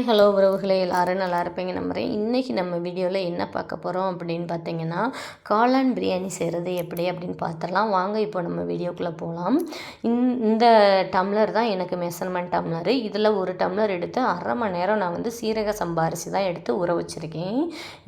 Hello உறவுகளே, எல்லாரும் நல்லா இருப்பீங்க நம்புகிறேன். இன்றைக்கி நம்ம வீடியோவில் என்ன பார்க்க போகிறோம் அப்படின்னு பார்த்தீங்கன்னா, காளான் பிரியாணி செய்கிறது எப்படி அப்படின்னு பார்த்துடலாம். வாங்க இப்போ நம்ம வீடியோக்குள்ளே போகலாம். இந்த டம்ளர் தான் எனக்கு மெஷர்மெண்ட் டம்ளரு. இதில் ஒரு டம்ளர் எடுத்து அரை மணி நேரம் நான் வந்து சீரக சம்பா அரிசி தான் எடுத்து ஊற வச்சுருக்கேன்.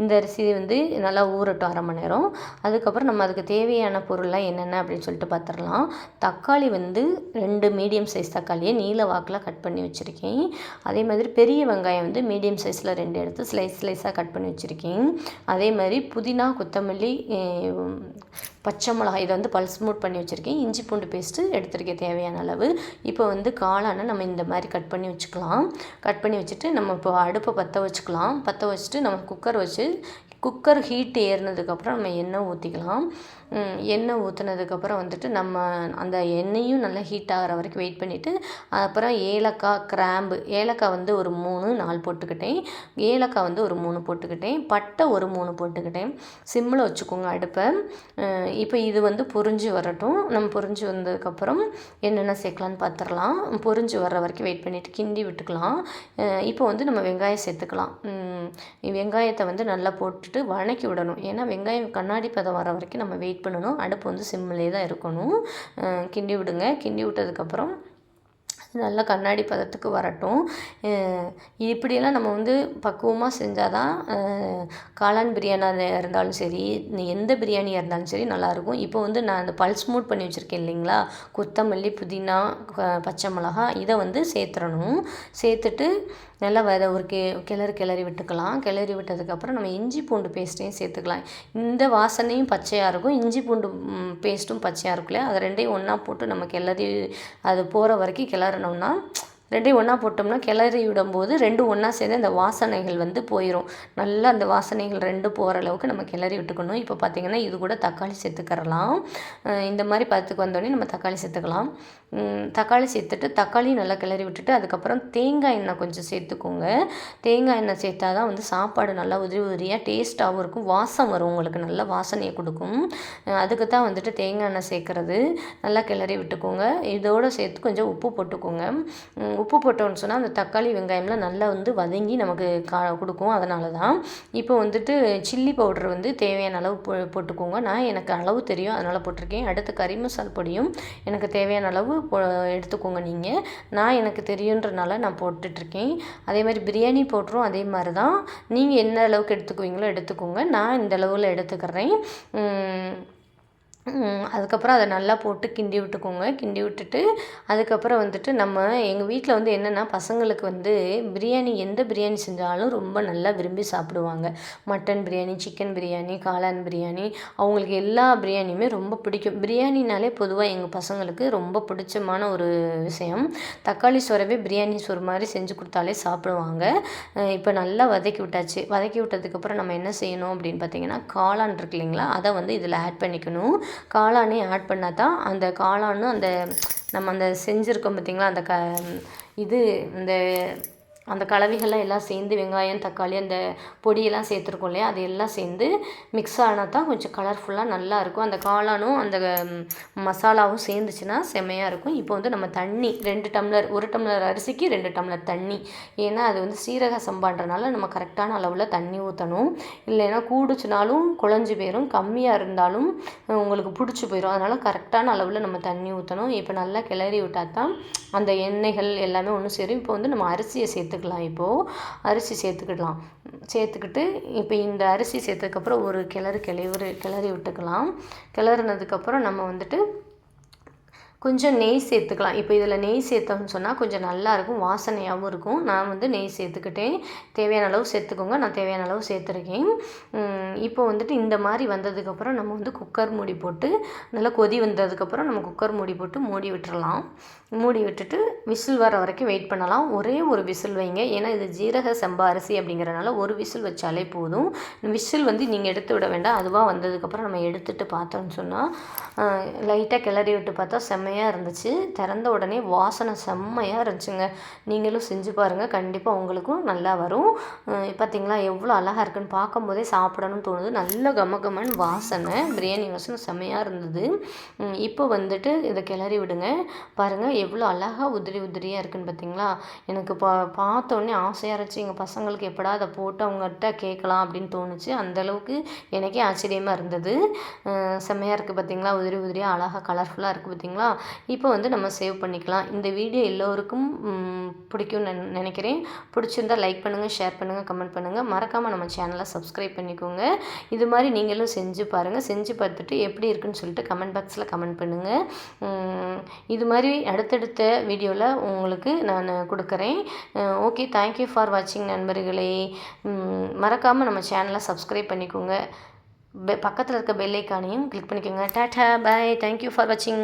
இந்த அரிசி வந்து நல்லா ஊறட்டும் அரை மணி நேரம். அதுக்கப்புறம் நம்ம அதுக்கு தேவையான பொருள்லாம் என்னென்ன அப்படின்னு சொல்லிட்டு பார்த்துடலாம். தக்காளி வந்து 2 மீடியம் சைஸ் தக்காளியை நீல வாக்கில் கட் பண்ணி வச்சுருக்கேன். அதே மாதிரி பெரிய வெங்காயம் வந்து மீடியம் சைஸில் 2 எடுத்து ஸ்லைஸாக கட் பண்ணி வச்சுருக்கேன். அதே மாதிரி புதினா, கொத்தமல்லி, பச்சை மிளகாய் இதை வந்து பல்ஸ் மோட் பண்ணி வச்சுருக்கேன். இஞ்சி பூண்டு பேஸ்ட்டு எடுத்துருக்கேன் தேவையான அளவு. இப்போ வந்து காளானை நம்ம இந்த மாதிரி கட் பண்ணி வச்சுக்கலாம். கட் பண்ணி வச்சுட்டு நம்ம இப்போ அடுப்பை பற்ற வச்சுக்கலாம். பற்ற வச்சுட்டு நம்ம குக்கர் ஹீட் ஏறினதுக்கப்புறம் நம்ம எண்ணெய் ஊற்றிக்கலாம். எண்ணெய் ஊற்றினதுக்கப்புறம் வந்துட்டு நம்ம அந்த எண்ணெயும் நல்லா ஹீட் ஆகிற வரைக்கும் வெயிட் பண்ணிவிட்டு அப்புறம் ஏலக்காய், கிராம்பு, ஏலக்காய் வந்து ஒரு 3-4 போட்டுக்கிட்டேன். ஏலக்காய் வந்து ஒரு 3 போட்டுக்கிட்டேன். பட்டை ஒரு 3 போட்டுக்கிட்டேன். சிம்மில் வச்சுக்கோங்க அடுப்பை. இப்போ இது வந்து பொரிஞ்சு வரட்டும். நம்ம பொரிஞ்சு வந்ததுக்கப்புறம் என்னென்ன சேர்க்கலான்னு பார்த்துடலாம். பொரிஞ்சு வர்ற வரைக்கும் வெயிட் பண்ணிவிட்டு கிண்டி விட்டுக்கலாம். இப்போ வந்து நம்ம வெங்காயம் சேர்த்துக்கலாம். வெங்காயத்தை வந்து நல்லா போட்டுட்டு வதக்கி விடணும். ஏன்னா வெங்காயம் கண்ணாடி பதம் வர வரைக்கும் நம்ம வெயிட் பண்ணணும். அடுப்பு வந்து சிம்மிலே தான் இருக்கணும். கிண்டி விடுங்க. கிண்டி விட்டதுக்கப்புறம் நல்லா கண்ணாடி பதத்துக்கு வரட்டும். இப்படியெல்லாம் நம்ம வந்து பக்குவமாக செஞ்சால் தான் காளான் பிரியாணியாக இருந்தாலும் சரி, எந்த பிரியாணியாக இருந்தாலும் சரி நல்லாயிருக்கும். இப்போ வந்து நான் அந்த பல்ஸ் மூட் பண்ணி வச்சுருக்கேன் இல்லைங்களா, கொத்தமல்லி, புதினா, பச்சை மிளகாய் இதை வந்து சேர்த்துறணும். சேர்த்துட்டு நல்லா ஒரு கிளறி விட்டுக்கலாம். கிளறி விட்டதுக்கப்புறம் நம்ம இஞ்சி பூண்டு பேஸ்ட்டையும் சேர்த்துக்கலாம். இந்த வாசனையும் பச்சையாக இருக்கும், இஞ்சி பூண்டு பேஸ்ட்டும் பச்சையாக இருக்குல்ல, அதை ரெண்டையும் ஒன்றா போட்டு நம்ம கிளறி அது போகிற வரைக்கும் கிளறணும்னா, ரெண்டையும் ஒன்றா போட்டோம்னா கிளறி விடும்போது ரெண்டும் ஒன்றா சேர்ந்து அந்த வாசனைகள் வந்து போயிடும். நல்லா அந்த வாசனைகள் ரெண்டும் போகிற அளவுக்கு நம்ம கிளறி விட்டுக்கணும். இப்போ பார்த்திங்கன்னா இது கூட தக்காளி சேர்த்துக்கிறலாம். இந்த மாதிரி பதத்துக்கு வந்தோடனே நம்ம தக்காளி சேர்த்துக்கலாம். தக்காளி சேர்த்துட்டு தக்காளியும் நல்லா கிளறி விட்டுட்டு அதுக்கப்புறம் தேங்காய் எண்ணெய் கொஞ்சம் சேர்த்துக்கோங்க. தேங்காய் எண்ணெய் சேர்த்தா தான் வந்து சாப்பாடு நல்லா உதிரியாக டேஸ்ட்டாகவும் இருக்கும். வாசம் வரும், உங்களுக்கு நல்ல வாசனையை கொடுக்கும். அதுக்கு தான் வந்துட்டு தேங்காய் எண்ணெய் சேர்க்குறது. நல்லா கிளறி விட்டுக்கோங்க. இதோடு சேர்த்து கொஞ்சம் உப்பு போட்டுக்கோங்க. உப்பு போட்டோன்னு சொன்னால் அந்த தக்காளி வெங்காயம்லாம் நல்லா வந்து வதங்கி நமக்கு கொடுக்கும். அதனால தான் இப்போ வந்துட்டு சில்லி பவுடர் வந்து தேவையான அளவு போட்டுக்கோங்க. எனக்கு அளவு தெரியும் அதனால் போட்டிருக்கேன். அடுத்து கறி மசால் பொடியும் எனக்கு தேவையான அளவு எடுத்துக்கோங்க. நான் எனக்கு தெரியுன்றனால நான் போட்டுட்ருக்கேன். அதே மாதிரி பிரியாணி பவுடரும் அதே மாதிரி தான். நீங்கள் என்ன அளவுக்கு எடுத்துக்குவீங்களோ எடுத்துக்கோங்க. நான் இந்த அளவில் எடுத்துக்கிறேன். அதுக்கப்புறம் அதை நல்லா போட்டு கிண்டி விட்டுக்கோங்க. கிண்டி விட்டுட்டு அதுக்கப்புறம் வந்துட்டு நம்ம எங்கள் வீட்டில் வந்து என்னென்னா பசங்களுக்கு வந்து எந்த பிரியாணி செஞ்சாலும் ரொம்ப நல்லா விரும்பி சாப்பிடுவாங்க. மட்டன் பிரியாணி, சிக்கன் பிரியாணி, காளான் பிரியாணி, அவங்களுக்கு எல்லா பிரியாணியுமே ரொம்ப பிடிக்கும். பிரியாணினாலே பொதுவாக எங்கள் பசங்களுக்கு ரொம்ப பிடிச்சமான ஒரு விஷயம். தக்காளி சோறவே பிரியாணி சோறு மாதிரி செஞ்சு கொடுத்தாலே சாப்பிடுவாங்க. இப்போ நல்லா வதக்கி விட்டாச்சு. வதக்கி விட்டதுக்கப்புறம் நம்ம என்ன செய்யணும் அப்படின்னு பார்த்தீங்கன்னா, காளான் இருக்கு இல்லைங்களா, அதை வந்து இதில் ஆட் பண்ணிக்கணும். காளானே ஆட் பண்ணால் தான் அந்த காளானும் நம்ம அந்த செஞ்சுருக்கோம் பார்த்திங்களா, அந்த கலவைகள்லாம் எல்லாம் சேர்ந்து வெங்காயம், தக்காளி, அந்த பொடியெல்லாம் சேர்த்துருக்கோம் இல்லையா, அது எல்லாம் சேர்ந்து மிக்ஸ் ஆனால் தான் கொஞ்சம் கலர்ஃபுல்லாக நல்லாயிருக்கும். அந்த காளானும் அந்த மசாலாவும் சேர்ந்துச்சுன்னா செம்மையாக இருக்கும். இப்போ வந்து நம்ம தண்ணி 2 டம்ளர், 1 டம்ளர் அரிசிக்கு 2 டம்ளர் தண்ணி. ஏன்னா அது வந்து சீரக சம்பான்றனால நம்ம கரெக்டான அளவில் தண்ணி ஊற்றணும். இல்லைன்னா கூடுச்சுனாலும் குழஞ்சி போயிடும், கம்மியாக இருந்தாலும் உங்களுக்கு பிடிச்சி போயிடும். அதனால் கரெக்டான அளவில் நம்ம தண்ணி ஊற்றணும். இப்போ நல்லா கிளறி விட்டால் தான் அந்த எண்ணெய்கள் எல்லாமே ஒன்று சேரும். இப்போ வந்து நம்ம அரிசியை சேர்த்துக்கலாம். அரிசி சேர்த்துக்கிட்டு இப்போ இந்த அரிசி சேர்த்ததுக்கப்புறம் ஒரு கிளறி விட்டுக்கலாம். கிளறினதுக்கப்புறம் நம்ம வந்துட்டு கொஞ்சம் நெய் சேர்த்துக்கலாம். இப்போ இதில் நெய் சேர்த்தோம்னு சொன்னால் கொஞ்சம் நல்லாயிருக்கும், வாசனையாகவும் இருக்கும். நான் வந்து நெய் சேர்த்துக்கிட்டேன். தேவையான அளவு சேர்த்துக்கோங்க. நான் தேவையான அளவு சேர்த்துருக்கேன். இப்போ வந்துட்டு இந்த மாதிரி வந்ததுக்கப்புறம் நம்ம வந்து குக்கர் மூடி போட்டு நல்லா கொதி வந்ததுக்கப்புறம் நம்ம குக்கர் மூடி போட்டு மூடி விட்டுறலாம். மூடி விட்டுட்டு விசில் வர வரைக்கும் வெயிட் பண்ணலாம். ஒரே ஒரு விசில் வைங்க. ஏன்னா இது ஜீரக சம்பா அரிசி அப்படிங்கிறனால ஒரு விசில் வச்சாலே போதும். விசில் வந்து நீங்கள் எடுத்து விட வேண்டாம். அதுவாக வந்ததுக்கப்புறம் நம்ம எடுத்துகிட்டு பார்த்தோம்னு சொன்னால் லைட்டாக கிளறி விட்டு பார்த்தா செம்மையாக செம்மையாக இருந்துச்சு. திறந்த உடனே வாசனை செம்மையாக இருந்துச்சுங்க. நீங்களும் செஞ்சு பாருங்கள், கண்டிப்பாக உங்களுக்கும் நல்லா வரும். பார்த்தீங்களா எவ்வளோ அழகாக இருக்குன்னு பார்க்கும்போதே சாப்பிடணும்னு தோணுது. நல்ல கமகமன்னு வாசனை, பிரியாணி வாசனை செம்மையாக இருந்தது. இப்போ வந்துட்டு இதை கிளறி விடுங்க. பாருங்கள் எவ்வளோ அழகாக உதிரி உதிரியாக இருக்குன்னு பார்த்தீங்களா. எனக்கு பார்த்தோன்னே ஆசையாக இருந்துச்சு. எங்கள் பசங்களுக்கு எப்படா அதை போட்டு அவங்ககிட்ட கேட்கலாம் அப்படின்னு தோணுச்சு. அந்தளவுக்கு எனக்கே ஆச்சரியமாக இருந்தது. செம்மையாக இருக்குது பார்த்தீங்களா, உதிரி உதிரியாக அழகாக கலர்ஃபுல்லாக இருக்குது பார்த்தீங்களா. இப்போ வந்து நம்ம சேவ் பண்ணிக்கலாம். இந்த வீடியோ எல்லோருக்கும் பிடிக்கும்னு நினைக்கிறேன். பிடிச்சிருந்தால் லைக் பண்ணுங்கள், ஷேர் பண்ணுங்கள், கமெண்ட் பண்ணுங்கள். மறக்காமல் நம்ம சேனலை சப்ஸ்கிரைப் பண்ணிக்கோங்க. இது மாதிரி நீங்களும் செஞ்சு பாருங்கள். செஞ்சு பார்த்துட்டு எப்படி இருக்குன்னு சொல்லிட்டு கமெண்ட் பாக்ஸில் கமெண்ட் பண்ணுங்கள். இது மாதிரி அடுத்தடுத்த வீடியோவில் உங்களுக்கு நான் கொடுக்குறேன். ஓகே, தேங்க்யூ ஃபார் வாட்சிங் நண்பர்களே. மறக்காமல் நம்ம சேனலை சப்ஸ்கிரைப் பண்ணிக்கோங்க. பக்கத்தில் இருக்க பெல் ஐக்கானையும் கிளிக் பண்ணிக்கோங்க. டாடா, பாய், தேங்க்யூ ஃபார் வாட்சிங்.